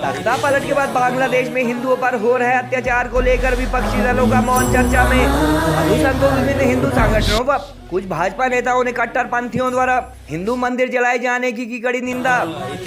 तख्ता पलट के बाद बांग्लादेश में हिंदुओं पर हो रहे अत्याचार को लेकर विपक्षी दलों का मौन चर्चा में। साधु संतों, विभिन्न हिंदू संगठनों व कुछ भाजपा नेताओं ने कट्टरपंथियों द्वारा हिंदू मंदिर जलाए जाने की कड़ी निंदा।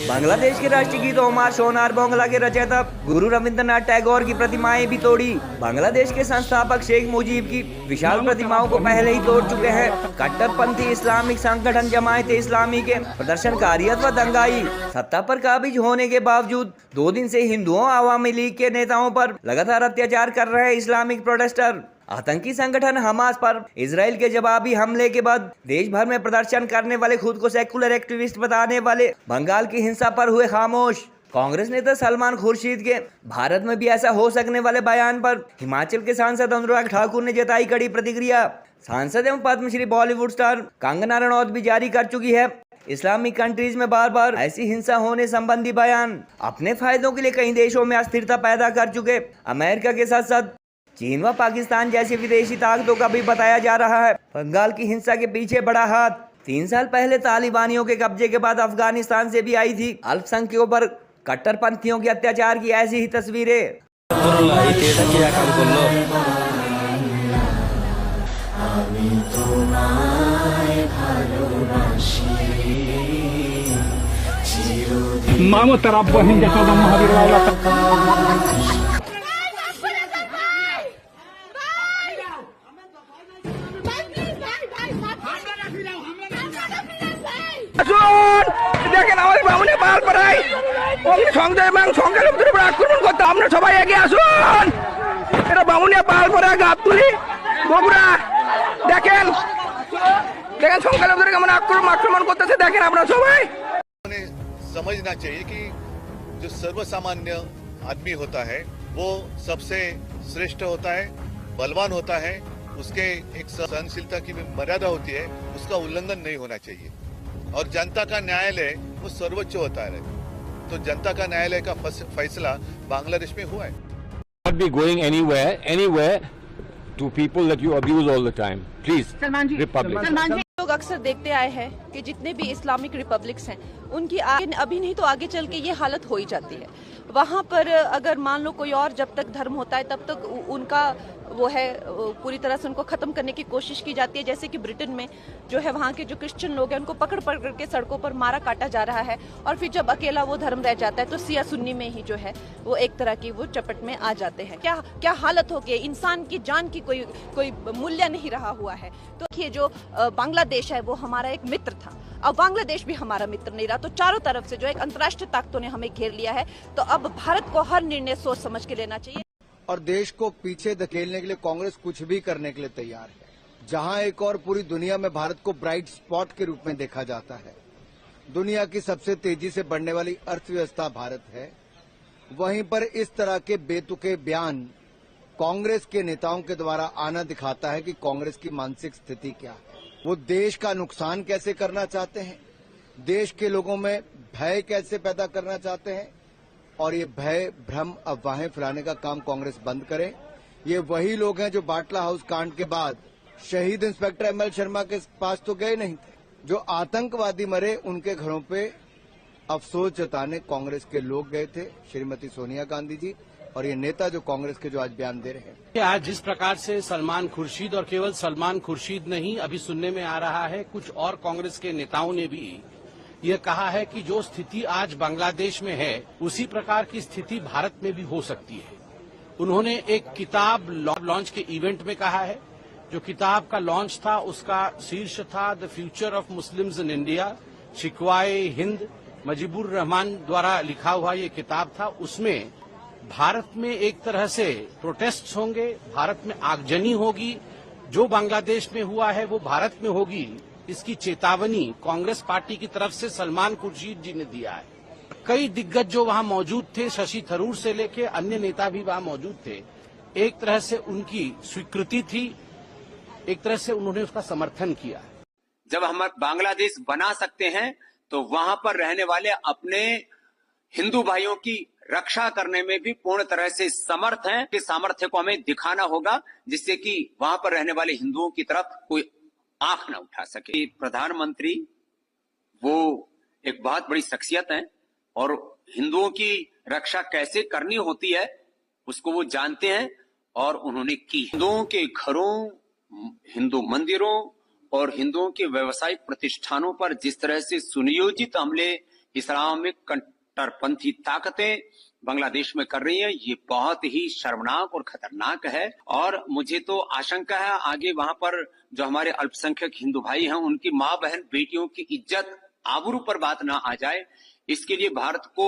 बांग्लादेश के राष्ट्रीय गीत ओमार सोनार बांग्ला के रचयिता गुरु रविंद्रनाथ टैगोर की प्रतिमाएं भी तोड़ी। बांग्लादेश के संस्थापक शेख मुजीब की विशाल प्रतिमाओं को पहले ही तोड़ चुके हैं। कट्टरपंथी इस्लामिक संगठन जमायते इस्लामी के प्रदर्शनकारी अथवा दंगाई सत्ता पर काबिज होने के बावजूद 2 दिन से हिंदुओं आवामी लीग के नेताओं पर लगातार अत्याचार कर रहे हैं इस्लामिक प्रोटेस्टर। आतंकी संगठन हमास पर इजराइल के जवाबी हमले के बाद देश भर में प्रदर्शन करने वाले खुद को सेकुलर एक्टिविस्ट बताने वाले बंगाल की हिंसा पर हुए खामोश। कांग्रेस नेता सलमान खुर्शीद के भारत में भी ऐसा हो सकने वाले बयान पर हिमाचल के सांसद अनुराग ठाकुर ने जताई कड़ी प्रतिक्रिया। सांसद एवं पद्मश्री बॉलीवुड स्टार कंगना रनौत भी जारी कर चुकी है इस्लामिक कंट्रीज में बार बार ऐसी हिंसा होने संबंधी बयान। अपने फायदों के लिए कई देशों में अस्थिरता पैदा कर चुके अमेरिका के साथ साथ चीन व पाकिस्तान जैसी विदेशी ताकतों का भी बताया जा रहा है बंगाल की हिंसा के पीछे बड़ा हाथ। 3 साल पहले तालिबानियों के कब्जे के बाद अफगानिस्तान से भी आई थी अल्पसंख्यकों पर कट्टरपंथियों के अत्याचार की ऐसी ही तस्वीरें। দেখেন আমাদের বামুনে পাল পড়াই সংজয় এবং সংখ্যালঘুদের উপর আক্রমণ করতে আমরা সবাই এগিয়ে আসুন। এটা বামুনিয়া পাল পড়া গাবতুলি বগুড়া দেখেন দেখেন সংখ্যালঘুদের কেমন আক্রমণ করতেছে দেখেন আপনারা সবাই। समझना चाहिए कि जो सर्वसामान्य आदमी होता है वो सबसे श्रेष्ठ होता है, बलवान होता है, उसके एक सहनशीलता की भी मर्यादा होती है, उसका उल्लंघन नहीं होना चाहिए। और जनता का न्यायालय वो सर्वोच्च होता है, तो जनता का न्यायालय का फैसला बांग्लादेश में हुआ है। Not be going anywhere to people that you abuse all the time. Please, Republic. लोग अक्सर देखते आए हैं कि जितने भी इस्लामिक रिपब्लिक्स हैं उनकी अभी नहीं तो आगे चल के ये हालत हो ही जाती है। वहाँ पर अगर मान लो कोई और जब तक धर्म होता है तब तक उनका वो है पूरी तरह से उनको खत्म करने की कोशिश की जाती है। जैसे कि ब्रिटेन में जो है वहाँ के जो क्रिश्चियन लोग हैं उनको पकड़ पकड़ के सड़कों पर मारा काटा जा रहा है और फिर जब अकेला वो धर्म रह जाता है तो सिया सुन्नी में ही जो है वो एक तरह की वो चपट में आ जाते हैं। क्या हालत हो गई, इंसान की जान की कोई मूल्य नहीं रहा हुआ है। तो ये जो बांग्लादेश है वो हमारा एक मित्र था, अब बांग्लादेश भी हमारा मित्र नहीं रहा। तो चारों तरफ से जो एक अंतर्राष्ट्रीय ताकतों ने हमें घेर लिया है, तो अब भारत को हर निर्णय सोच समझ के लेना चाहिए। और देश को पीछे धकेलने के लिए कांग्रेस कुछ भी करने के लिए तैयार है। जहां एक और पूरी दुनिया में भारत को ब्राइट स्पॉट के रूप में देखा जाता है, दुनिया की सबसे तेजी से बढ़ने वाली अर्थव्यवस्था भारत है, वहीं पर इस तरह के बेतुके बयान कांग्रेस के नेताओं के द्वारा आना दिखाता है कि कांग्रेस की मानसिक स्थिति क्या है। वो देश का नुकसान कैसे करना चाहते हैं, देश के लोगों में भय कैसे पैदा करना चाहते हैं, और ये भय भ्रम अफवाहें फैलाने का काम कांग्रेस बंद करे। ये वही लोग हैं जो बाटला हाउस कांड के बाद शहीद इंस्पेक्टर एमएल शर्मा के पास तो गए नहीं थे, जो आतंकवादी मरे उनके घरों पे अफसोस जताने कांग्रेस के लोग गए थे, श्रीमती सोनिया गांधी जी और ये नेता जो कांग्रेस के जो आज बयान दे रहे हैं। आज जिस प्रकार से सलमान खुर्शीद, और केवल सलमान खुर्शीद नहीं, अभी सुनने में आ रहा है कुछ और कांग्रेस के नेताओं ने भी ये कहा है कि जो स्थिति आज बांग्लादेश में है उसी प्रकार की स्थिति भारत में भी हो सकती है। उन्होंने एक किताब लॉन्च के इवेंट में कहा है, जो किताब का लॉन्च था उसका शीर्ष था the future of Muslims in India, शिकवाए हिंद मुजीबुर रहमान द्वारा लिखा हुआ ये किताब था। उसमें भारत में एक तरह से प्रोटेस्ट होंगे, भारत में आगजनी होगी, जो बांग्लादेश में हुआ है वो भारत में होगी, इसकी चेतावनी कांग्रेस पार्टी की तरफ से सलमान खुर्शीद जी ने दिया है। कई दिग्गज जो वहां मौजूद थे, शशि थरूर से लेके अन्य नेता भी वहां मौजूद थे, एक तरह से उनकी स्वीकृति थी, एक तरह से उन्होंने उसका समर्थन किया। जब हम बांग्लादेश बना सकते हैं तो वहां पर रहने वाले अपने हिंदू भाइयों की रक्षा करने में भी पूर्ण तरह से समर्थ हैं। कि सामर्थ्य को हमें दिखाना होगा जिससे कि वहां पर रहने वाले हिंदुओं की तरफ कोई आंख न उठा सके। प्रधानमंत्री वो एक बहुत बड़ी शख्सियत है और हिंदुओं की रक्षा कैसे करनी होती है उसको वो जानते हैं और उन्होंने की। हिंदुओं के घरों, हिंदू मंदिरों और हिंदुओं के व्यवसायिक प्रतिष्ठानों पर जिस तरह से सुनियोजित हमले इस्लामिक कट्टरपंथी ताकतें बांग्लादेश में कर रही हैं, ये बहुत ही शर्मनाक और खतरनाक है। और मुझे तो आशंका है आगे वहां पर जो हमारे अल्पसंख्यक हिंदू भाई हैं उनकी माँ बहन बेटियों की इज्जत आबरू पर बात ना आ जाए, इसके लिए भारत को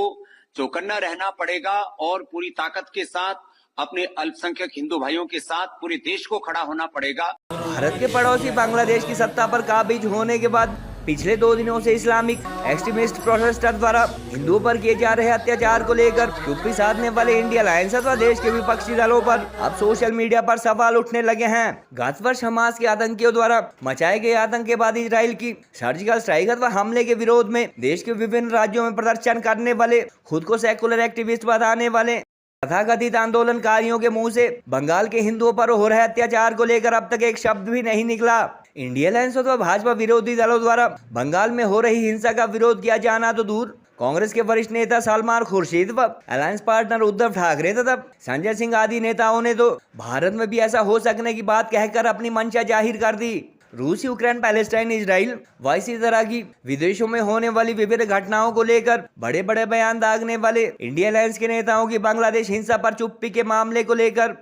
चौकन्ना रहना पड़ेगा और पूरी ताकत के साथ अपने अल्पसंख्यक हिंदू भाइयों के साथ पूरे देश को खड़ा होना पड़ेगा। भारत के पड़ोसी बांग्लादेश की सत्ता पर काबिज होने के बाद पिछले 2 दिनों से इस्लामिक एक्सट्रीमिस्ट प्रोटेस्टर द्वारा हिंदुओं पर किए जा रहे अत्याचार को लेकर चुप्पी साधने वाले इंडिया अलायंस अथवा देश के विपक्षी दलों पर अब सोशल मीडिया पर सवाल उठने लगे हैं। गत वर्ष हमास के आतंकियों द्वारा मचाए गए आतंकवादी इजराइल की सर्जिकल स्ट्राइक अथवा हमले के विरोध में देश के विभिन्न राज्यों में प्रदर्शन करने वाले, खुद को सेकुलर एक्टिविस्ट बताने वाले तथाकथित आंदोलनकारियों के मुंह से बंगाल के हिंदुओं पर हो रहे अत्याचार को लेकर अब तक एक शब्द भी नहीं निकला। इंडिया अलायंस अथवा भाजपा विरोधी दलों द्वारा बंगाल में हो रही हिंसा का विरोध किया जाना तो दूर, कांग्रेस के वरिष्ठ नेता सलमान खुर्शीद व अलायंस पार्टनर उद्धव ठाकरे तथा संजय सिंह आदि नेताओं ने तो भारत में भी ऐसा हो सकने की बात कहकर अपनी मंशा जाहिर कर दी। रूस, यूक्रेन, पैलेस्टाइन, इजराइल व इसी तरह की विदेशों में होने वाली विभिन्न घटनाओं को लेकर बड़े बड़े बयान दागने वाले इंडिया अलायंस के नेताओं की बांग्लादेश हिंसा पर चुप्पी के मामले को लेकर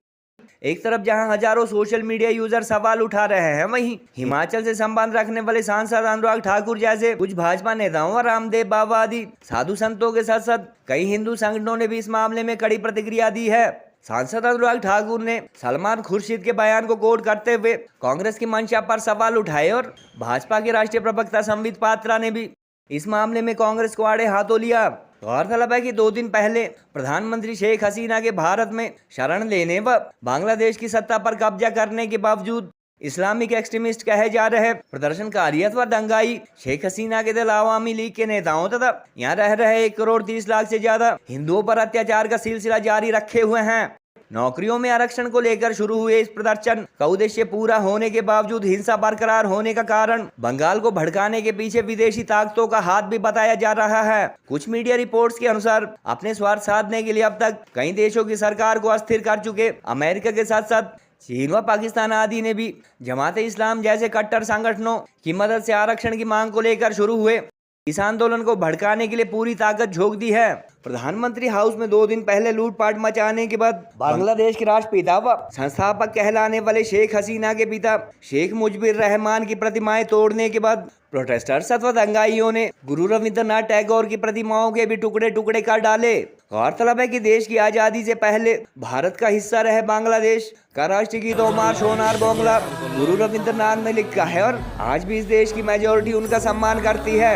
एक तरफ जहां हजारों सोशल मीडिया यूजर सवाल उठा रहे हैं, वहीं हिमाचल से संबंध रखने वाले सांसद अनुराग ठाकुर जैसे कुछ भाजपा नेताओं और रामदेव बाबा आदि साधु संतों के साथ साथ कई हिंदू संगठनों ने भी इस मामले में कड़ी प्रतिक्रिया दी है। सांसद अनुराग ठाकुर ने सलमान खुर्शीद के बयान को कोट करते हुए कांग्रेस की मंशा पर सवाल उठाए और भाजपा के राष्ट्रीय प्रवक्ता संबित पात्रा ने भी इस मामले में कांग्रेस को आड़े हाथों लिया। गौरतलब है कि 2 दिन पहले प्रधानमंत्री शेख हसीना के भारत में शरण लेने व बांग्लादेश की सत्ता पर कब्जा करने के बावजूद इस्लामिक एक्सट्रीमिस्ट कहे जा रहे प्रदर्शनकारी अथवा दंगाई शेख हसीना के दल आवामी लीग के नेताओं तथा यहाँ रह रहे 1 करोड़ 30 लाख से ज्यादा हिंदुओं पर अत्याचार का सिलसिला जारी रखे हुए हैं। नौकरियों में आरक्षण को लेकर शुरू हुए इस प्रदर्शन का उद्देश्य पूरा होने के बावजूद हिंसा बरकरार होने का कारण बंगाल को भड़काने के पीछे विदेशी ताकतों का हाथ भी बताया जा रहा है। कुछ मीडिया रिपोर्ट्स के अनुसार अपने स्वार्थ साधने के लिए अब तक कई देशों की सरकार को अस्थिर कर चुके अमेरिका के साथ साथ चीन व पाकिस्तान आदि ने भी जमात इस्लाम जैसे कट्टर संगठनों की मदद से आरक्षण की मांग को लेकर शुरू हुए इस आंदोलन को भड़काने के लिए पूरी ताकत झोंक दी है। प्रधानमंत्री हाउस में 2 दिन पहले लूटपाट मचाने के बाद बांग्लादेश के राष्ट्रपिता व संस्थापक कहलाने वाले शेख हसीना के पिता शेख मुजीबुर रहमान की प्रतिमाएं तोड़ने के बाद प्रोटेस्टर्स अथवा दंगाइयों ने गुरु रविंद्रनाथ टैगोर की प्रतिमाओं के भी टुकड़े टुकड़े कर डाले। गौरतलब है कि देश की आजादी से पहले भारत का हिस्सा रहे बांग्लादेश का राष्ट्रीय गीत ओमार सोनार बोंगला गुरु रविंद्रनाथ ने लिखा है और आज भी इस देश की मेजोरिटी उनका सम्मान करती है।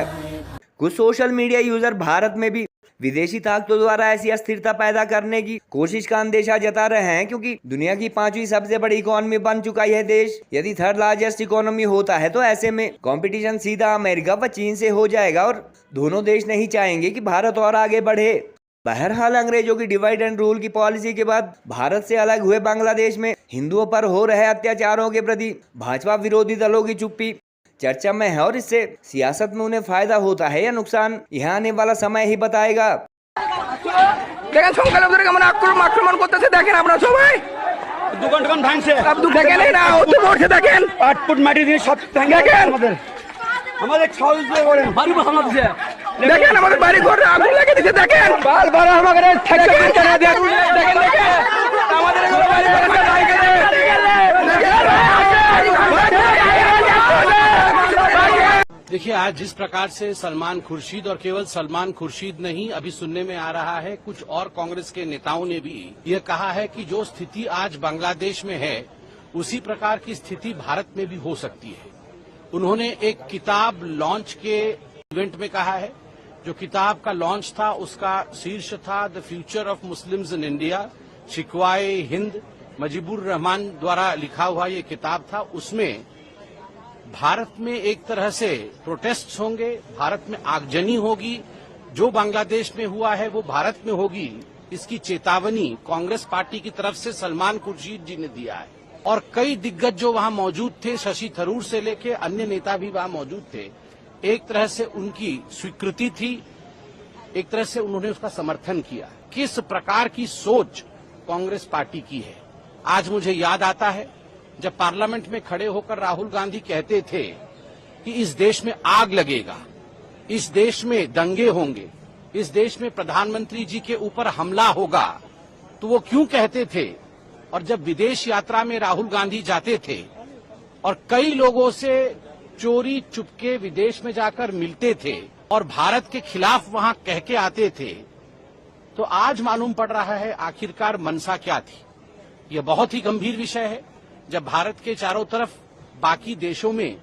कुछ सोशल मीडिया यूजर भारत में भी विदेशी ताकतों द्वारा ऐसी अस्थिरता पैदा करने की कोशिश का अंदेशा जता रहे हैं, क्योंकि दुनिया की 5वीं सबसे बड़ी इकोनॉमी बन चुका यह देश यदि 3rd लार्जेस्ट इकोनॉमी होता है तो ऐसे में कंपटीशन सीधा अमेरिका व चीन से हो जाएगा और दोनों देश नहीं चाहेंगे कि भारत और आगे बढ़े। बहरहाल अंग्रेजों की डिवाइड एंड रूल की पॉलिसी के बाद भारत से अलग हुए बांग्लादेश में हिंदुओं पर हो रहे अत्याचारों के प्रति भाजपा विरोधी दलों की चुप्पी चर्चा में है और इससे सियासत में उन्हें फायदा होता है या नुकसान यह आने वाला समय ही बताएगा। দেখেন সংখ্যালঘুদের কেমন আক্রমণ করতেছে, দেখেন আপনারা সবাই দোকান টোকান ভাঙছে, সব দেখেন না অত করছে, দেখেন পাটপুট মাটি দিয়ে সব দেখেন আমাদের সহজ করে বাড়ি ভাঙা দিছে, দেখেন আমাদের বাড়ি ঘর আগুন লাগিয়ে দিছে, দেখেন বাল বাল আমাদের ঠেকা দেখেন আমাদের বাড়ি ঘর देखिए, आज जिस प्रकार से सलमान खुर्शीद और केवल सलमान खुर्शीद नहीं, अभी सुनने में आ रहा है कुछ और कांग्रेस के नेताओं ने भी ये कहा है कि जो स्थिति आज बांग्लादेश में है उसी प्रकार की स्थिति भारत में भी हो सकती है। उन्होंने एक किताब लॉन्च के इवेंट में कहा है, जो किताब का लॉन्च था उसका शीर्ष था the future of Muslims in India, शिकवाए हिंद मुजीबुर रहमान द्वारा लिखा हुआ ये किताब था। उसमें भारत में एक तरह से प्रोटेस्ट होंगे, भारत में आगजनी होगी, जो बांग्लादेश में हुआ है वो भारत में होगी, इसकी चेतावनी कांग्रेस पार्टी की तरफ से सलमान खुर्शीद जी ने दिया है। और कई दिग्गज जो वहां मौजूद थे, शशि थरूर से लेके अन्य नेता भी वहां मौजूद थे, एक तरह से उनकी स्वीकृति थी, एक तरह से उन्होंने उसका समर्थन किया। किस प्रकार की सोच कांग्रेस पार्टी की है। आज मुझे याद आता है जब पार्लियामेंट में खड़े होकर राहुल गांधी कहते थे कि इस देश में आग लगेगा, इस देश में दंगे होंगे, इस देश में प्रधानमंत्री जी के ऊपर हमला होगा, तो वो क्यों कहते थे? और जब विदेश यात्रा में राहुल गांधी जाते थे और कई लोगों से चोरी चुपके विदेश में जाकर मिलते थे और भारत के खिलाफ वहां कह के आते थे, तो आज मालूम पड़ रहा है आखिरकार मंशा क्या थी। यह बहुत ही गंभीर विषय है। जब भारत के चारों तरफ बाकी देशों में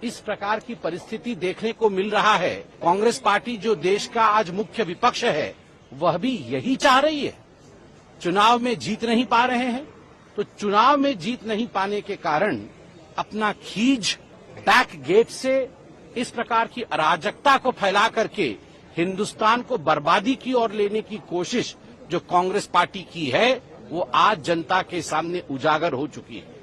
इस प्रकार की परिस्थिति देखने को मिल रहा है, कांग्रेस पार्टी जो देश का आज मुख्य विपक्ष है वह भी यही चाह रही है। चुनाव में जीत नहीं पा रहे हैं, तो चुनाव में जीत नहीं पाने के कारण अपना खींच बैक गेट से इस प्रकार की अराजकता को फैला करके हिंदुस्तान को बर्बादी की ओर लेने की कोशिश जो कांग्रेस पार्टी की है वो आज जनता के सामने उजागर हो चुकी है।